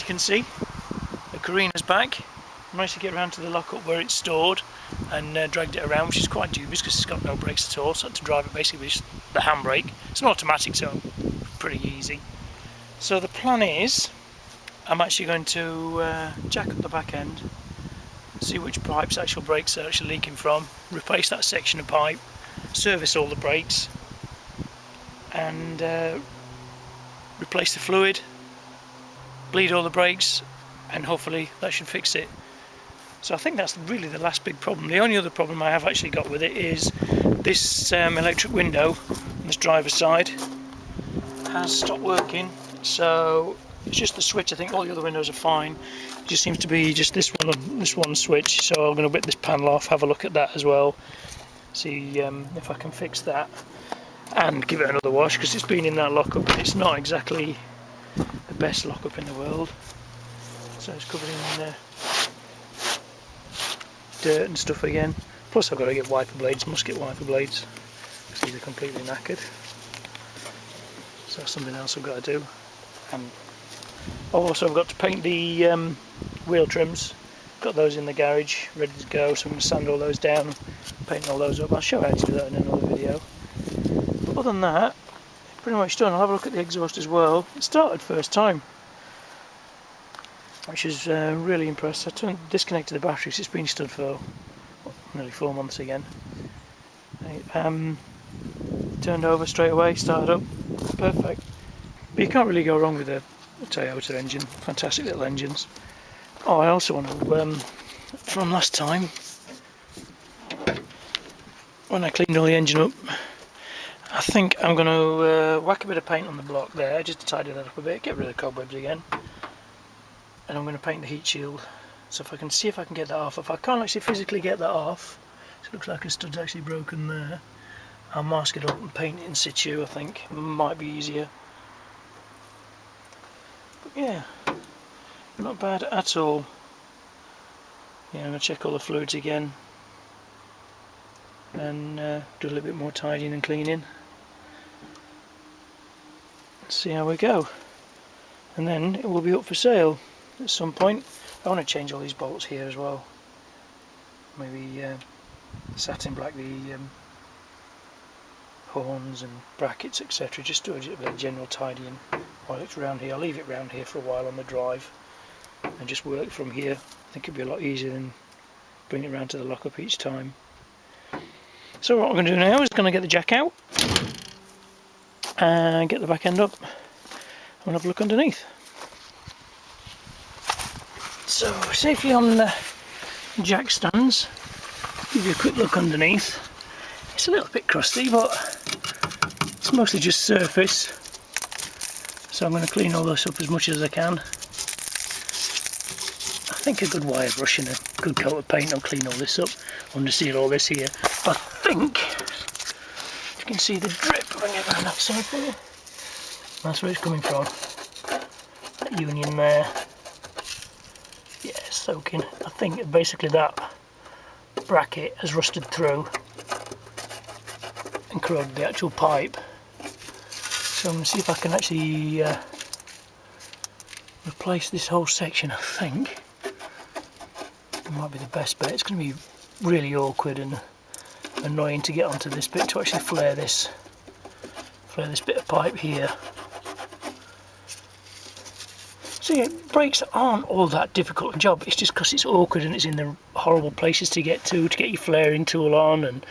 you can see, the Carina's back. I managed to get around to the lockup where it's stored and dragged it around, which is quite dubious because it's got no brakes at all, so I had to drive it basically with just the handbrake. It's an automatic, so pretty easy. So the plan is, I'm actually going to jack up the back end, see which pipes actual brakes are actually leaking from, replace that section of pipe, service all the brakes, and replace the fluid, bleed all the brakes, and hopefully that should fix it. So I think that's really the last big problem. The only other problem I have actually got with it is this electric window on this driver's side has stopped working. So it's just the switch. I think all the other windows are fine. It just seems to be just this one switch. So I'm going to whip this panel off, have a look at that as well, see if I can fix that, and give it another wash because it's been in that lockup and it's not exactly the best lockup in the world. So it's covered in dirt and stuff again. Plus I've got to get wiper blades, musket wiper blades, because these are completely knackered. So that's something else I've got to do. And also I've got to paint the wheel trims. Got those in the garage ready to go, so I'm going to sand all those down, paint all those up. I'll show you how to do that in another video. But other than that, pretty much done. I'll have a look at the exhaust as well. It started first time, which is really impressed. I disconnected the batteries. It's been stood for nearly 4 months again. Turned over straight away, started up, perfect. But you can't really go wrong with a Toyota engine. Fantastic little engines. Oh, I also want to, from last time, when I cleaned all the engine up, I think I'm going to whack a bit of paint on the block there, just to tidy that up a bit, get rid of the cobwebs again. And I'm going to paint the heat shield, so if I can see if I can get that off. If I can't actually physically get that off, so it looks like a stud's actually broken there, I'll mask it up and paint it in situ. I think it might be easier. But yeah, not bad at all. Yeah, I'm going to check all the fluids again and do a little bit more tidying and cleaning. See how we go, and then it will be up for sale at some point. I want to change all these bolts here as well. Maybe satin black the horns and brackets, etc. Just do a bit of general tidying while it's round here. I'll leave it round here for a while on the drive and just work from here. I think it'll be a lot easier than bring it round to the lockup each time. So what I'm going to do now is going to get the jack out and get the back end up and have a look underneath. So safely on the jack stands, give you a quick look underneath. It's a little bit crusty, but it's mostly just surface, so I'm going to clean all this up as much as I can. I think a good wire brush and a good coat of paint will clean all this up, underseal all this here. I think you can see the drip when you around that side for you. That's where it's coming from. That union there. Yeah, it's soaking. I think basically that bracket has rusted through and corroded the actual pipe. So I'm going to see if I can actually replace this whole section. I think it might be the best bet. It's going to be really awkward and annoying to get onto this bit, to actually flare this bit of pipe here. So yeah, brakes aren't all that difficult a job. It's just because it's awkward and it's in the horrible places to get your flaring tool on and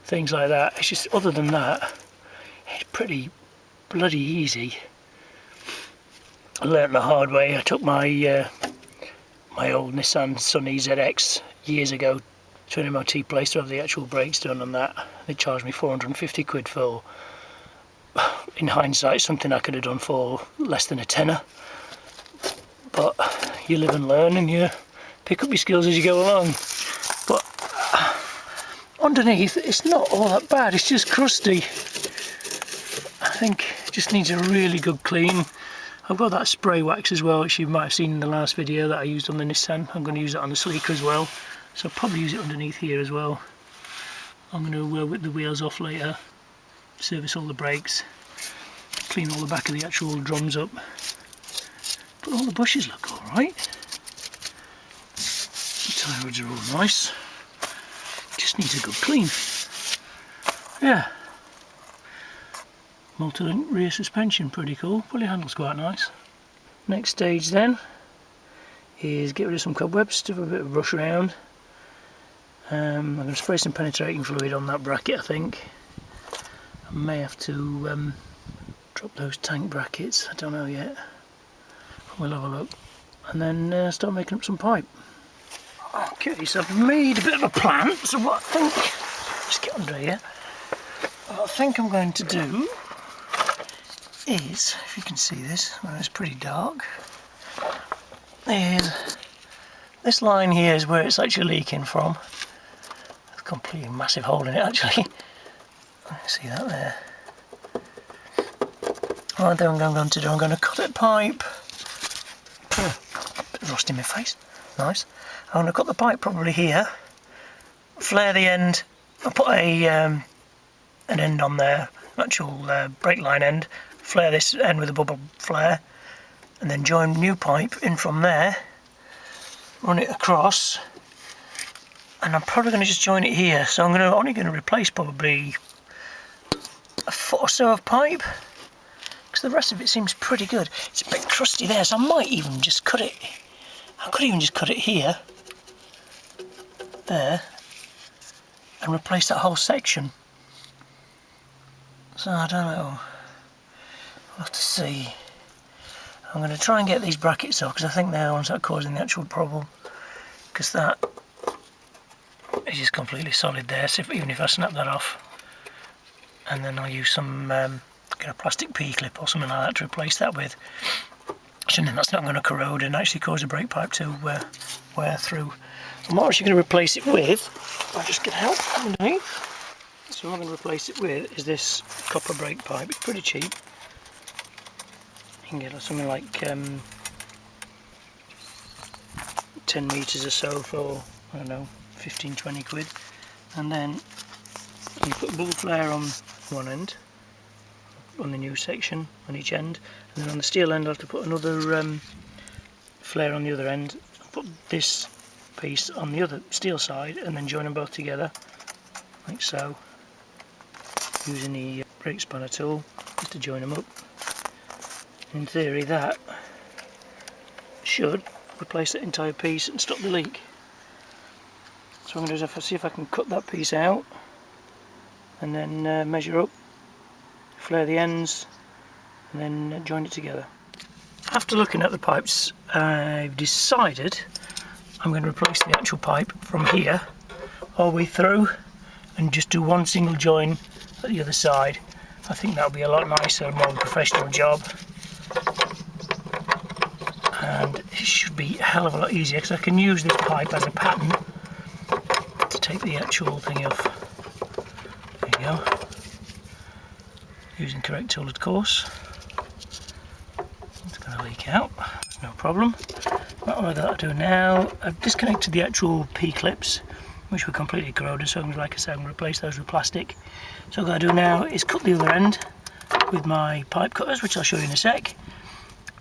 things like that. It's just, other than that, it's pretty bloody easy. I learnt the hard way. I took my my old Nissan Sunny ZX years ago to an MOT place to have the actual brakes done on that. They charged me 450 quid for, in hindsight, something I could have done for less than a tenner. But you live and learn and you pick up your skills as you go along. But underneath it's not all that bad, it's just crusty. I think it just needs a really good clean. I've got that spray wax as well, which you might have seen in the last video that I used on the Nissan. I'm going to use it on the Sleeker as well, so I'll probably use it underneath here as well. I'm going to whip the wheels off later, service all the brakes, clean all the back of the actual drums up, But all the bushes look alright. The tyre rods are all nice. Just needs a good clean. Yeah. Multi-link rear suspension, pretty cool. Pulley handle's quite nice. Next stage then is get rid of some cobwebs, do a bit of brush around. I'm going to spray some penetrating fluid on that bracket, I think. I may have to drop those tank brackets, I don't know yet. We'll have a look. And then start making up some pipe. Okay, so I've made a bit of a plan. So what I think, just get under here. What I think I'm going to do is, if you can see this, well, it's pretty dark, is this line here is where it's actually leaking from. There's a completely massive hole in it actually. See that there? What I'm going to do, I'm going to cut that pipe. Bit of rust in my face. Nice. I'm going to cut the pipe probably here. Flare the end. I'll put an end on there, an actual brake line end. Flare this end with a bubble flare, and then join new pipe in from there. Run it across, and I'm probably going to just join it here. So I'm only going to replace probably a foot or so of pipe, because the rest of it seems pretty good. It's a bit crusty there, so I might even just cut it. I could even just cut it here, there, and replace that whole section. So I don't know. We'll have to see. I'm going to try and get these brackets off, because I think they're the ones that are causing the actual problem. Because that is just completely solid there. So even if I snap that off, and then I'll use some kind of plastic P-clip or something like that to replace that with. So then that's not going to corrode and actually cause the brake pipe to wear through. And what I'm actually going to replace it with, I'll just get help underneath. So what I'm going to replace it with is this copper brake pipe. It's pretty cheap. You can get something like 10 metres or so for, I don't know, 15-20 quid. And then you put a bubble flare on one end, on the new section, on each end, and then on the steel end I'll have to put another flare on the other end. I'll put this piece on the other steel side and then join them both together, like so, using the brake spanner tool just to join them up. In theory that should replace that entire piece and stop the leak. So what I'm going to do is see if I can cut that piece out and then measure up, flare the ends, and then join it together. After looking at the pipes, I've decided I'm going to replace the actual pipe from here all the way through and just do one single join at the other side. I think that'll be a lot nicer, more of a professional job, and it should be a hell of a lot easier because I can use this pipe as a pattern to take the actual thing off. There you go. Using correct tool, of course. It's going to leak out, that's no problem. What I'm going to do now, I've disconnected the actual P-clips, which were completely corroded, so like I said, I'm going to replace those with plastic. So what I'm going to do now is cut the other end with my pipe cutters, which I'll show you in a sec,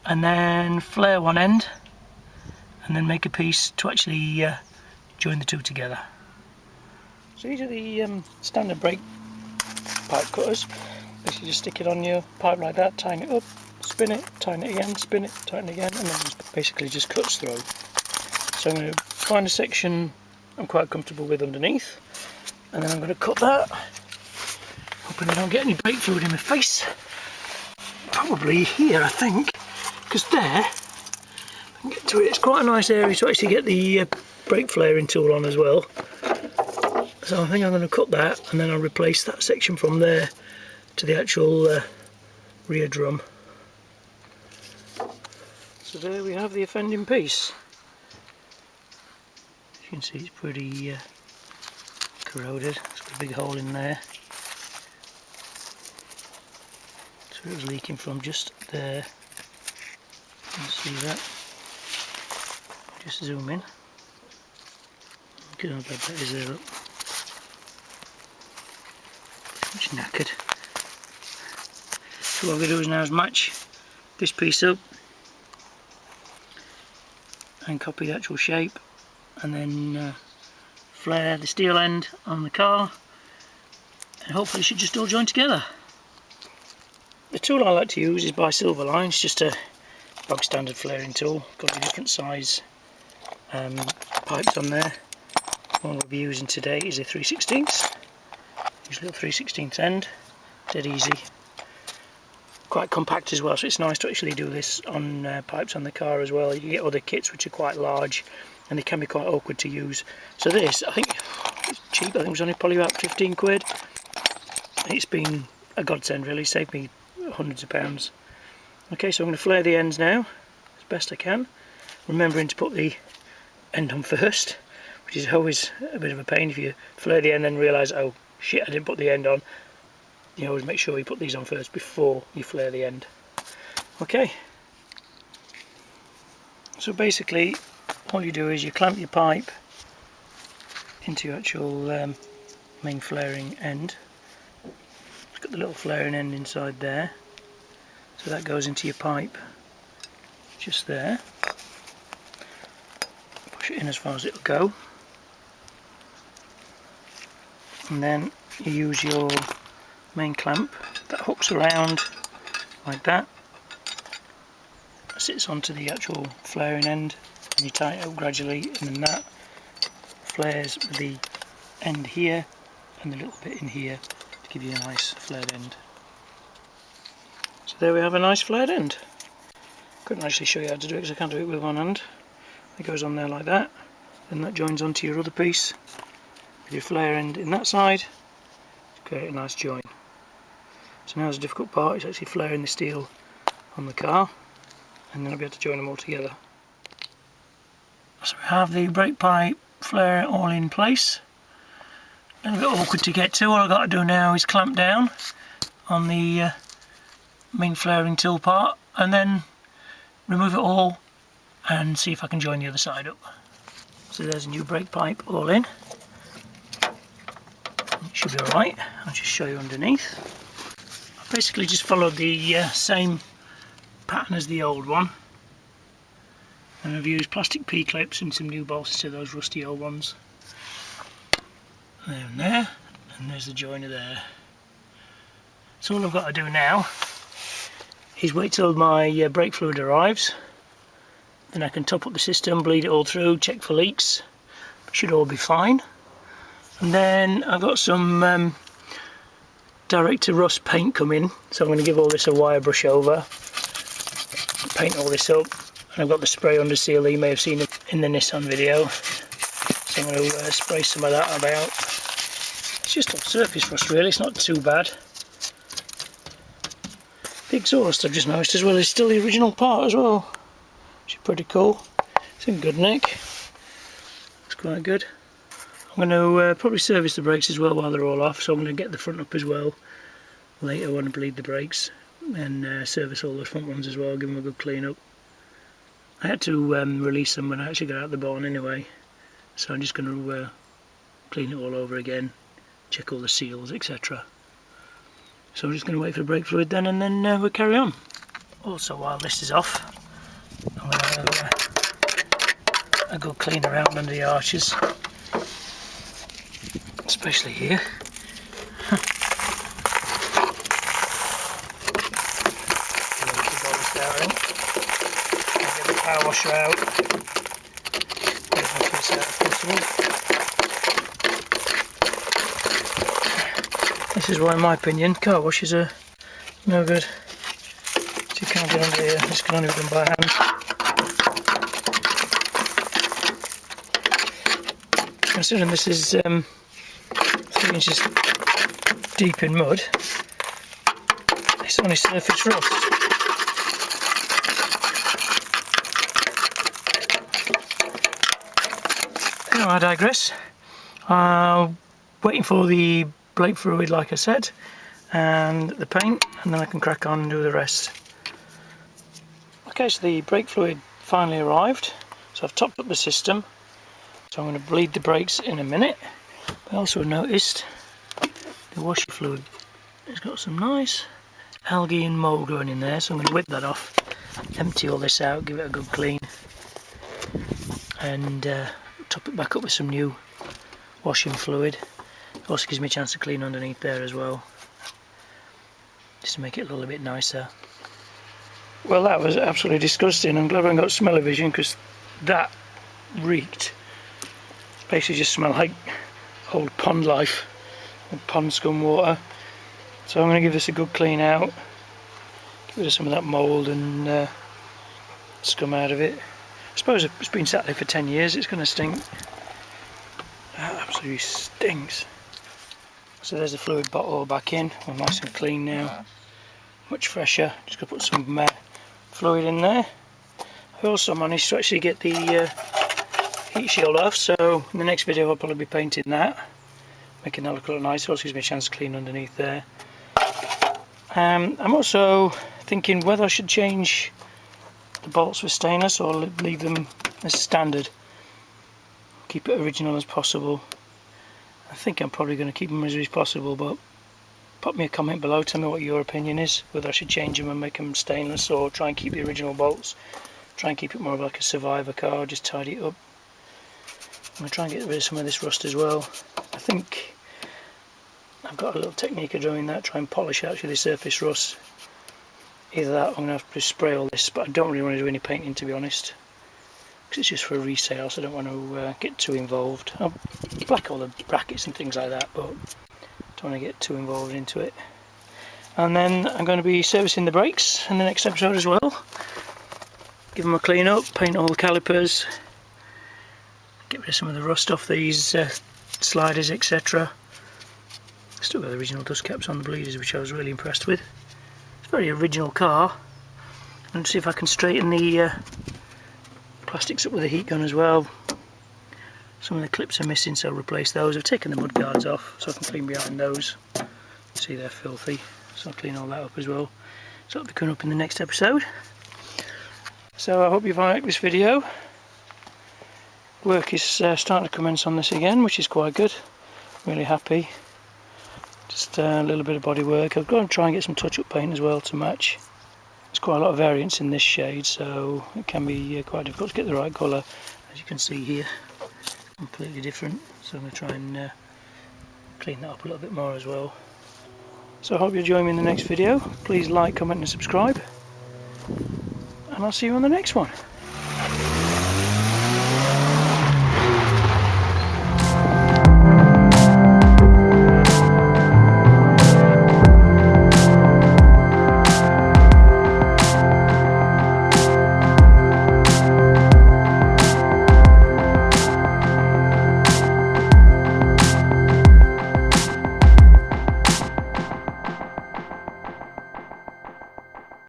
and then flare one end, and then make a piece to actually join the two together. So these are the standard brake pipe cutters. Basically just stick it on your pipe like that, tighten it up, spin it, tighten it again, spin it, tighten it again, and then basically just cuts through. So I'm going to find a section I'm quite comfortable with underneath, and then I'm going to cut that, hoping I don't get any brake fluid in my face. Probably here, I think, because there, I can get to it. It's quite a nice area to actually get the brake flaring tool on as well. So I think I'm going to cut that, and then I'll replace that section from there to the actual rear drum. So there we have the offending piece. As you can see, it's pretty corroded. It's got a big hole in there. So it was leaking from just there. You can see that. Just zoom in. Look at how bad that is there. Look. It's knackered. So what I'm going to do is now is match this piece up and copy the actual shape, and then flare the steel end on the car, and hopefully it should just all join together. The tool I like to use is by Silverline. It's just a bog standard flaring tool, got a different size pipes on there. One we'll be using today is a 3/16. Use a little 3/16 end, dead easy. Quite compact as well, so it's nice to actually do this on pipes on the car as well. You get other kits which are quite large and they can be quite awkward to use. So this, I think it's cheap, I think it was only probably about 15 quid. And it's been a godsend really, saved me hundreds of pounds. Okay, so I'm going to flare the ends now as best I can, remembering to put the end on first, which is always a bit of a pain if you flare the end and realise, oh shit, I didn't put the end on. You always make sure you put these on first before you flare the end. Okay, so basically all you do is you clamp your pipe into your actual main flaring end. It's got the little flaring end inside there, so that goes into your pipe just there. Push it in as far as it'll go, and then you use your main clamp that hooks around like that, sits onto the actual flaring end, and you tighten it up gradually, and then that flares the end here and the little bit in here to give you a nice flared end. So there we have a nice flared end. Couldn't actually show you how to do it because I can't do it with one hand. It goes on there like that, and that joins onto your other piece with your flare end in that side to create a nice join. So now the difficult part is actually flaring the steel on the car, and then I'll be able to join them all together. So we have the brake pipe flare all in place. A little bit awkward to get to. All I've got to do now is clamp down on the main flaring tool part, and then remove it all and see if I can join the other side up. So there's a new brake pipe all in. It should be alright. I'll just show you underneath. Basically just followed the same pattern as the old one, and I've used plastic P-clips and some new bolts to those rusty old ones. There and there, and there's the joiner there. So all I've got to do now is wait till my brake fluid arrives, then I can top up the system, bleed it all through, check for leaks, should all be fine. And then I've got some direct to rust paint coming, so I'm going to give all this a wire brush over, paint all this up, and I've got the spray under seal that you may have seen in the Nissan video, so I'm going to spray some of that about. It's just all surface rust really, it's not too bad. The exhaust I've just noticed as well is still the original part as well, which is pretty cool. It's in good nick, it's quite good. I'm going to probably service the brakes as well while they're all off, so I'm going to get the front up as well later when I bleed the brakes, and service all the front ones as well, give them a good clean up. I had to release them when I actually got out of the barn anyway, so I'm just going to clean it all over again, check all the seals, etc. So I'm just going to wait for the brake fluid then, and then we'll carry on. Also, while this is off, I'm going to have a good clean around under the arches, especially here. Get the power washer out, get as much of this out as possible. This is why, in my opinion, car washers are no good. So you can't get under here, this can only be done by hand. Considering this is 3 inches deep in mud, it's only surface rust. Anyway, I digress. Waiting for the brake fluid, like I said, and the paint, and then I can crack on and do the rest. Okay, so the brake fluid finally arrived, so I've topped up the system, so I'm going to bleed the brakes in a minute. I also noticed the washer fluid has got some nice algae and mould growing in there, so I'm going to whip that off, empty all this out, give it a good clean, and top it back up with some new washing fluid. It also gives me a chance to clean underneath there as well, just to make it a little bit nicer. Well, that was absolutely disgusting. I'm glad I got smell-o-vision, because that reeked. Basically just smelled like old pond life, and pond scum water. So I'm going to give this a good clean out, get rid of some of that mould and scum out of it. I suppose if it's been sat there for 10 years, it's going to stink. That absolutely stinks. So there's the fluid bottle back in, all nice and clean now, much fresher. Just going to put some fluid in there. I also managed to actually get the heat shield off, so in the next video I'll probably be painting that, making that look a little nicer. Also gives me a chance to clean underneath there. I'm also thinking whether I should change the bolts with stainless or leave them as standard, keep it original as possible. I think I'm probably going to keep them as possible, but pop me a comment below, tell me what your opinion is, whether I should change them and make them stainless or try and keep the original bolts, try and keep it more of like a survivor car, just tidy it up. I'm going to try and get rid of some of this rust as well. I think I've got a little technique of doing that, try and polish actually the surface rust. Either that or I'm going to have to spray all this, but I don't really want to do any painting, to be honest, because it's just for a resale, so I don't want to get too involved. I'll black all the brackets and things like that, but don't want to get too involved into it. And then I'm going to be servicing the brakes in the next episode as well. Give them a clean up, paint all the calipers, get rid of some of the rust off these sliders, etc. Still got the original dust caps on the bleeders, which I was really impressed with. It's a very original car. And see if I can straighten the plastics up with the heat gun as well. Some of the clips are missing, so I'll replace those. I've taken the mud guards off so I can clean behind those. See, they're filthy, so I'll clean all that up as well. So that'll be coming up in the next episode. So I hope you've liked this video. Work is starting to commence on this again, which is quite good. Really happy. Just a little bit of body work. I've got to try and get some touch-up paint as well to match. There's quite a lot of variance in this shade, so it can be quite difficult to get the right colour. As you can see here, completely different. So I'm going to try and clean that up a little bit more as well. So I hope you'll join me in the next video. Please like, comment and subscribe. And I'll see you on the next one.